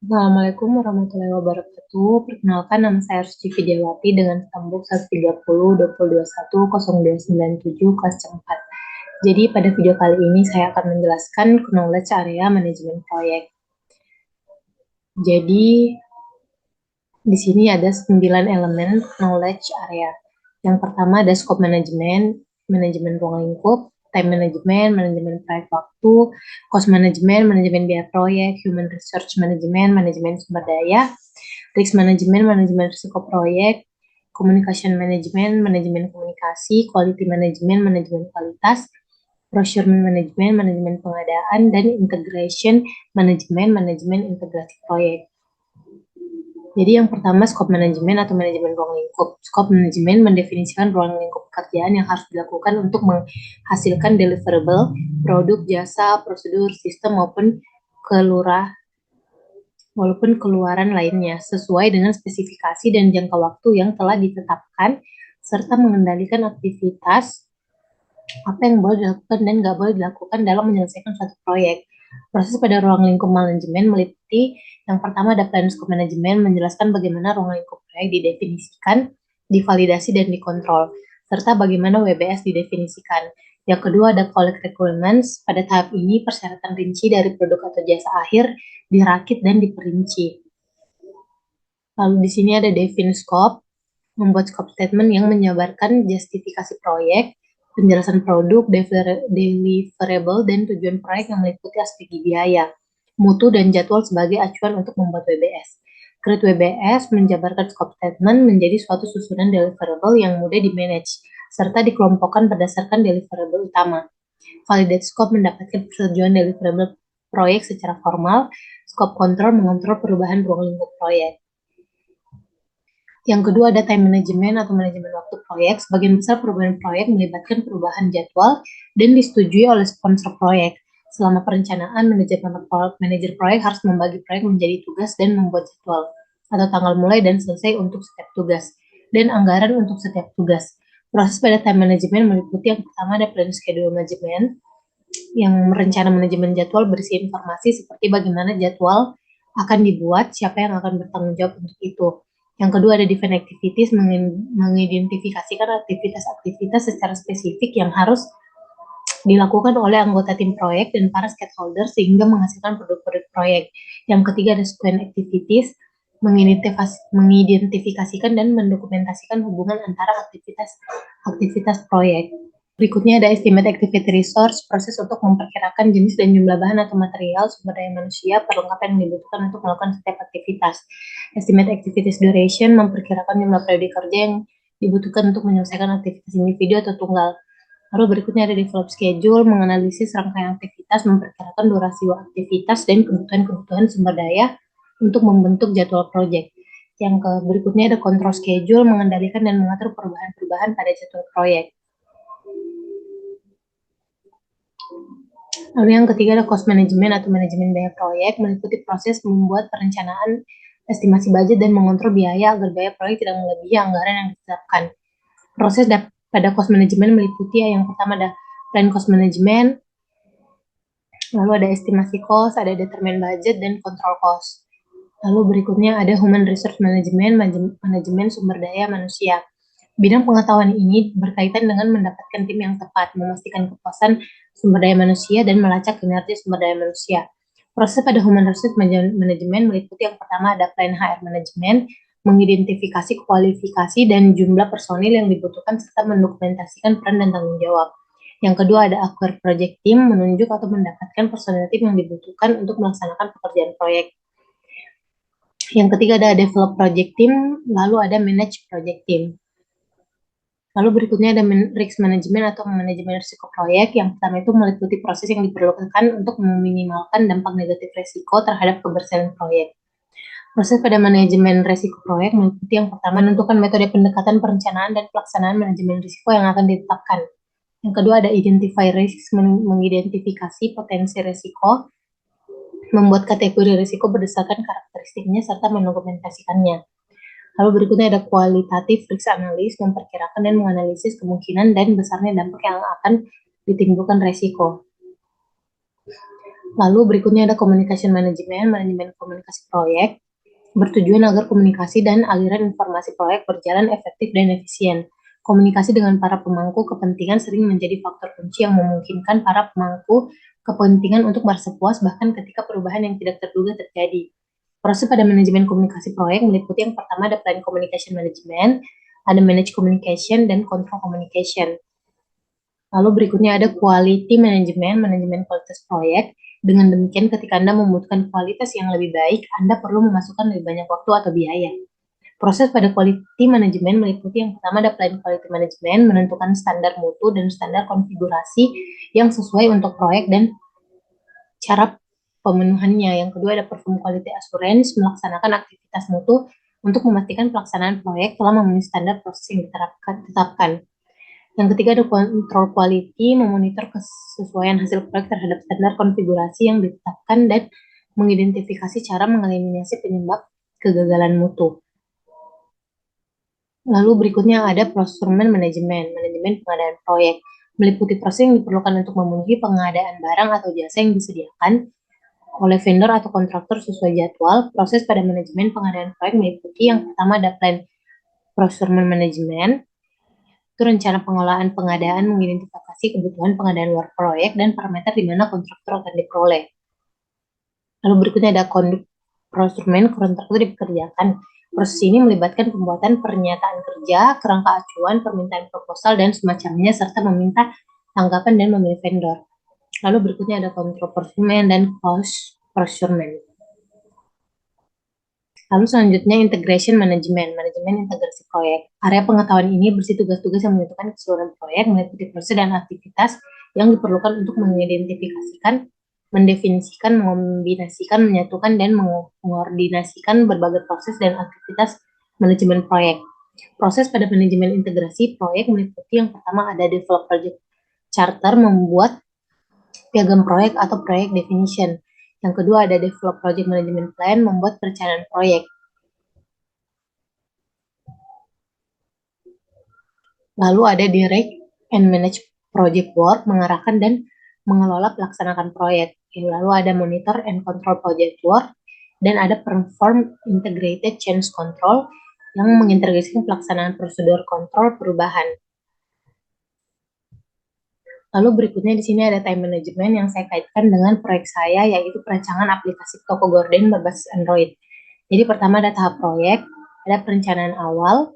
Assalamualaikum warahmatullahi wabarakatuh. Perkenalkan, nama saya Arsuci Widiawati dengan stambuk 130 2021 0297 kelas C4. Jadi pada video kali ini saya akan menjelaskan knowledge area manajemen proyek. Jadi di sini ada 9 elemen knowledge area. Yang pertama ada scope management, manajemen ruang lingkup, time management, manajemen proyek waktu, cost management, manajemen biaya proyek, human resource management, manajemen sumber daya, risk management, manajemen risiko proyek, communication management, manajemen komunikasi, quality management, manajemen kualitas, procurement management, manajemen pengadaan, dan integration management, manajemen integrasi proyek. Jadi yang pertama scope manajemen atau manajemen ruang lingkup. Scope manajemen mendefinisikan ruang lingkup pekerjaan yang harus dilakukan untuk menghasilkan deliverable, produk, jasa, prosedur, sistem maupun keluaran lainnya sesuai dengan spesifikasi dan jangka waktu yang telah ditetapkan serta mengendalikan aktivitas apa yang boleh dilakukan dan nggak boleh dilakukan dalam menyelesaikan suatu proyek. Proses pada ruang lingkup manajemen meliputi yang pertama ada plan scope manajemen menjelaskan bagaimana ruang lingkup proyek didefinisikan, divalidasi, dan dikontrol, serta bagaimana WBS didefinisikan. Yang kedua ada collect requirements. Pada tahap ini persyaratan rinci dari produk atau jasa akhir dirakit dan diperinci. Lalu di sini ada define scope, membuat scope statement yang menjabarkan justifikasi proyek, penjelasan produk, deliverable, dan tujuan proyek yang meliputi aspek biaya, mutu, dan jadwal sebagai acuan untuk membuat WBS. Create WBS menjabarkan scope statement menjadi suatu susunan deliverable yang mudah di-manage, serta dikelompokkan berdasarkan deliverable utama. Validate scope mendapatkan persetujuan deliverable proyek secara formal. Scope control mengontrol perubahan ruang lingkup proyek. Yang kedua ada time management atau manajemen waktu proyek. Sebagian besar perubahan proyek melibatkan perubahan jadwal dan disetujui oleh sponsor proyek. Selama perencanaan, manajer proyek harus membagi proyek menjadi tugas dan membuat jadwal atau tanggal mulai dan selesai untuk setiap tugas dan anggaran untuk setiap tugas. Proses pada time management meliputi yang pertama ada plan schedule management yang merencana manajemen jadwal berisi informasi seperti bagaimana jadwal akan dibuat, siapa yang akan bertanggung jawab untuk itu. Yang kedua ada define activities, mengidentifikasikan aktivitas-aktivitas secara spesifik yang harus dilakukan oleh anggota tim proyek dan para stakeholder sehingga menghasilkan produk-produk proyek. Yang ketiga ada sequence activities, mengidentifikasikan dan mendokumentasikan hubungan antara aktivitas proyek. Berikutnya ada estimate activity resource, proses untuk memperkirakan jenis dan jumlah bahan atau material, sumber daya manusia, perlengkapan yang dibutuhkan untuk melakukan setiap aktivitas. Estimate activities duration, memperkirakan jumlah periode kerja yang dibutuhkan untuk menyelesaikan aktivitas individu atau tunggal. Lalu berikutnya ada develop schedule, menganalisis rangkaian aktivitas, memperkirakan durasi aktivitas dan kebutuhan sumber daya untuk membentuk jadwal proyek. Yang berikutnya ada control schedule, mengendalikan dan mengatur perubahan-perubahan pada jadwal proyek. Lalu yang ketiga ada cost management atau manajemen biaya proyek, meliputi proses membuat perencanaan, estimasi budget, dan mengontrol biaya agar biaya proyek tidak melebihi anggaran yang ditetapkan. Proses pada cost management meliputi yang pertama ada plan cost management, lalu ada estimasi cost, ada determine budget, dan control cost. Lalu berikutnya ada human resource management, manajemen sumber daya manusia. Bidang pengetahuan ini berkaitan dengan mendapatkan tim yang tepat, memastikan kepuasan sumber daya manusia, dan melacak kinerja sumber daya manusia. Proses pada human resource management meliputi yang pertama ada plan HR management, mengidentifikasi kualifikasi dan jumlah personil yang dibutuhkan serta mendokumentasikan peran dan tanggung jawab. Yang kedua ada acquire project team, menunjuk atau mendapatkan personil tim yang dibutuhkan untuk melaksanakan pekerjaan proyek. Yang ketiga ada develop project team, lalu ada manage project team. Lalu berikutnya ada risk management atau manajemen risiko proyek. Yang pertama itu meliputi proses yang diperlukan untuk meminimalkan dampak negatif risiko terhadap keberhasilan proyek. Proses pada manajemen risiko proyek meliputi yang pertama menentukan metode pendekatan perencanaan dan pelaksanaan manajemen risiko yang akan ditetapkan. Yang kedua ada identify risk, mengidentifikasi potensi risiko, membuat kategori risiko berdasarkan karakteristiknya serta mendokumentasikannya. Lalu berikutnya ada kualitatif risk analysis, memperkirakan dan menganalisis kemungkinan dan besarnya dampak yang akan ditimbulkan resiko. Lalu berikutnya ada communication management, manajemen komunikasi proyek, bertujuan agar komunikasi dan aliran informasi proyek berjalan efektif dan efisien. Komunikasi dengan para pemangku kepentingan sering menjadi faktor kunci yang memungkinkan para pemangku kepentingan untuk merasa puas bahkan ketika perubahan yang tidak terduga terjadi. Proses pada manajemen komunikasi proyek meliputi yang pertama ada plan communication management, ada manage communication, dan control communication. Lalu berikutnya ada quality management, manajemen kualitas proyek. Dengan demikian, ketika Anda membutuhkan kualitas yang lebih baik, Anda perlu memasukkan lebih banyak waktu atau biaya. Proses pada quality management meliputi yang pertama ada plan quality management, menentukan standar mutu dan standar konfigurasi yang sesuai untuk proyek dan cara pemenuhannya. Yang kedua ada perform quality assurance, melaksanakan aktivitas mutu untuk memastikan pelaksanaan proyek telah memenuhi standar proses yang ditetapkan. Yang ketiga ada control quality, memonitor kesesuaian hasil proyek terhadap standar konfigurasi yang ditetapkan dan mengidentifikasi cara mengeliminasi penyebab kegagalan mutu. Lalu berikutnya ada procurement management, manajemen pengadaan proyek, meliputi proses yang diperlukan untuk memenuhi pengadaan barang atau jasa yang disediakan oleh vendor atau kontraktor sesuai jadwal. Proses pada manajemen pengadaan proyek meliputi yang pertama ada plan procurement management, itu rencana pengelolaan pengadaan mengidentifikasi kebutuhan pengadaan luar proyek dan parameter di mana kontraktor akan diperoleh. Lalu berikutnya ada conduct procurement, kontraktor dipekerjakan. Proses ini melibatkan pembuatan pernyataan kerja, kerangka acuan, permintaan proposal, dan semacamnya, serta meminta tanggapan dan memilih vendor. Lalu berikutnya ada control procurement dan cost procurement. Lalu selanjutnya integration management, manajemen integrasi proyek. Area pengetahuan ini bersih tugas-tugas yang menentukan keseluruhan proyek, meliputi proses dan aktivitas yang diperlukan untuk mengidentifikasikan, mendefinisikan, mengombinasikan, menyatukan, dan mengordinasikan berbagai proses dan aktivitas manajemen proyek. Proses pada manajemen integrasi proyek meliputi yang pertama ada develop project charter, membuat piagam proyek atau proyek definition. Yang kedua ada develop project management plan, membuat perencanaan proyek. Lalu ada direct and manage project work, mengarahkan dan mengelola pelaksanaan proyek. Lalu ada monitor and control project work, dan ada perform integrated change control yang mengintegrasikan pelaksanaan prosedur kontrol perubahan. Lalu berikutnya di sini ada time management yang saya kaitkan dengan proyek saya, yaitu perancangan aplikasi Toko Gorden berbasis Android. Jadi pertama ada tahap proyek, ada perencanaan awal,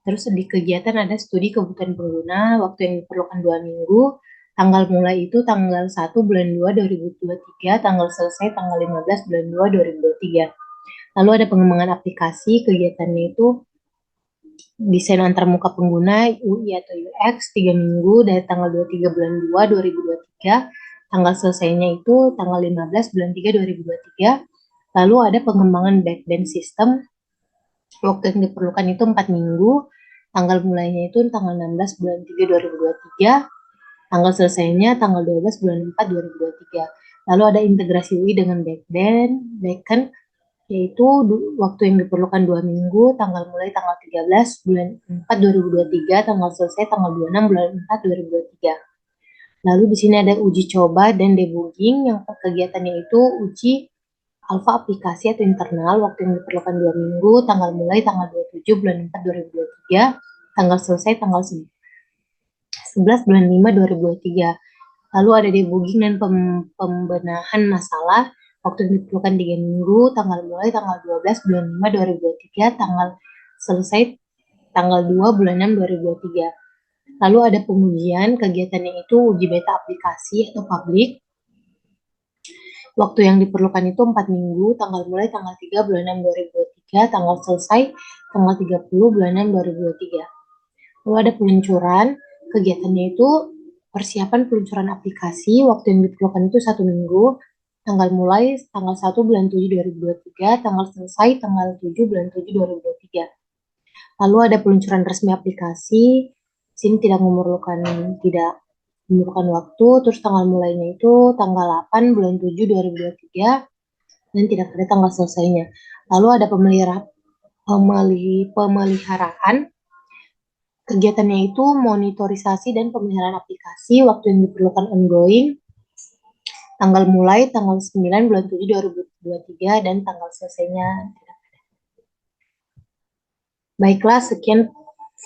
terus di kegiatan ada studi kebutuhan pengguna, waktu yang diperlukan 2 minggu, tanggal mulai itu tanggal 1 bulan 2 2023, tanggal selesai tanggal 15 bulan 2 2023. Lalu ada pengembangan aplikasi, kegiatannya itu desain antarmuka pengguna UI atau UX 3 minggu dari tanggal 23 bulan 2 2023, tanggal selesainya itu tanggal 15 bulan 3 2023. Lalu ada pengembangan backbone system, waktu yang diperlukan itu 4 minggu, tanggal mulainya itu tanggal 16 bulan 3 2023, tanggal selesainya tanggal 12 bulan 4 2023. Lalu ada integrasi UI dengan backend, yaitu waktu yang diperlukan 2 minggu, tanggal mulai tanggal 13 bulan 4 2023, tanggal selesai tanggal 26 bulan 4 2023. Lalu di sini ada uji coba dan debugging, yang kegiatannya itu uji alfa aplikasi atau internal, waktu yang diperlukan 2 minggu, tanggal mulai tanggal 27 bulan 4 2023, tanggal selesai tanggal 11 bulan 5 2023. Lalu ada debugging dan pembenahan masalah, waktu yang diperlukan 3 minggu, tanggal mulai tanggal 12 bulan 5 2023, tanggal selesai tanggal 2 bulan 6 2023. Lalu ada pengujian, kegiatannya itu uji beta aplikasi atau publik, waktu yang diperlukan itu 4 minggu, tanggal mulai tanggal 3 bulan 6 2023, tanggal selesai tanggal 30 bulan 6 2023. Lalu ada peluncuran, kegiatannya itu persiapan peluncuran aplikasi, waktu yang diperlukan itu 1 minggu, tanggal mulai tanggal 1 bulan 7 2023, tanggal selesai tanggal 7 bulan 7 2023. Lalu ada peluncuran resmi aplikasi, sini tidak memerlukan waktu, terus tanggal mulainya itu tanggal 8 bulan 7 2023, dan tidak ada tanggal selesainya. Lalu ada pemeliharaan, kegiatannya itu monitorisasi dan pemeliharaan aplikasi, waktu yang diperlukan ongoing, Tanggal mulai tanggal 9 bulan 7 2023 dan tanggal selesainya. Baiklah, sekian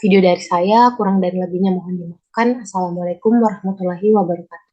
video dari saya. Kurang dan lebihnya mohon dimaafkan. Assalamualaikum warahmatullahi wabarakatuh.